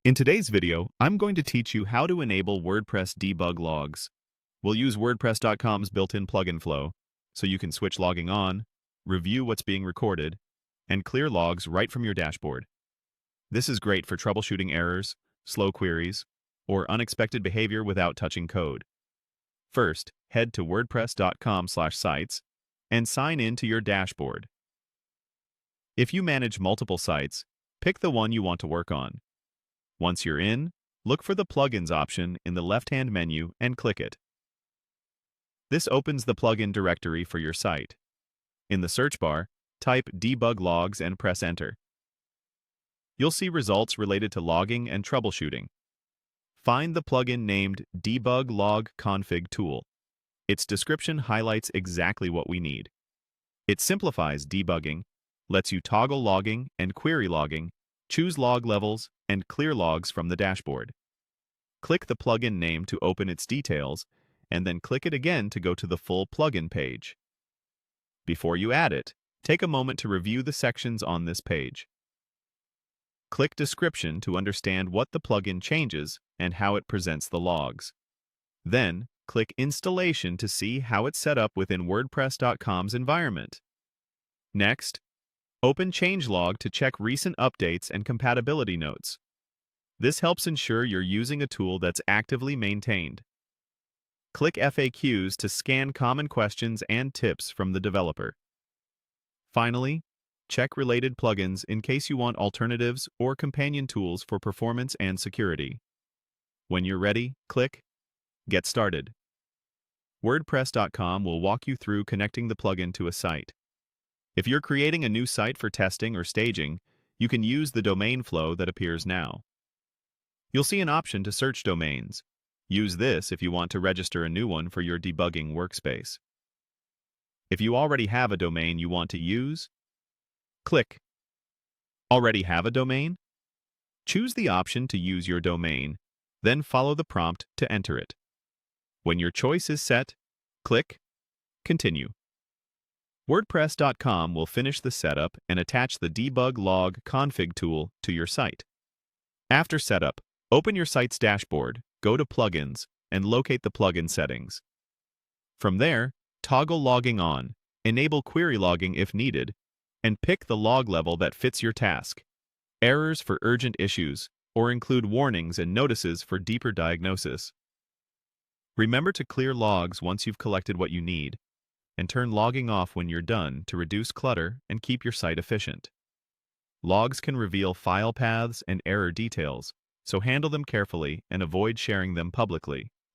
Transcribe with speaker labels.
Speaker 1: In today's video, I'm going to teach you how to enable WordPress debug logs. We'll use WordPress.com's built-in plugin flow, so you can switch logging on, review what's being recorded, and clear logs right from your dashboard. This is great for troubleshooting errors, slow queries, or unexpected behavior without touching code. First, head to wordpress.com/sites and sign in to your dashboard. If you manage multiple sites, pick the one you want to work on. Once you're in, look for the Plugins option in the left-hand menu and click it. This opens the plugin directory for your site. In the search bar, type Debug Logs and press Enter. You'll see results related to logging and troubleshooting. Find the plugin named Debug Log Config Tool. Its description highlights exactly what we need. It simplifies debugging, lets you toggle logging and query logging, choose log levels, and clear logs from the dashboard. Click the plugin name to open its details, and then click it again to go to the full plugin page. Before you add it, take a moment to review the sections on this page. Click Description to understand what the plugin changes and how it presents the logs. Then, click Installation to see how it's set up within WordPress.com's environment. Next, open Changelog to check recent updates and compatibility notes. This helps ensure you're using a tool that's actively maintained. Click FAQs to scan common questions and tips from the developer. Finally, check related plugins in case you want alternatives or companion tools for performance and security. When you're ready, click Get Started. WordPress.com will walk you through connecting the plugin to a site. If you're creating a new site for testing or staging, you can use the domain flow that appears now. You'll see an option to search domains. Use this if you want to register a new one for your debugging workspace. If you already have a domain you want to use, click Already have a domain? Choose the option to use your domain, then follow the prompt to enter it. When your choice is set, click Continue. WordPress.com will finish the setup and attach the Debug Log Config tool to your site. After setup, open your site's dashboard, go to Plugins, and locate the plugin settings. From there, toggle logging on, enable query logging if needed, and pick the log level that fits your task, errors for urgent issues, or include warnings and notices for deeper diagnosis. Remember to clear logs once you've collected what you need, and turn logging off when you're done to reduce clutter and keep your site efficient. Logs can reveal file paths and error details, so handle them carefully and avoid sharing them publicly.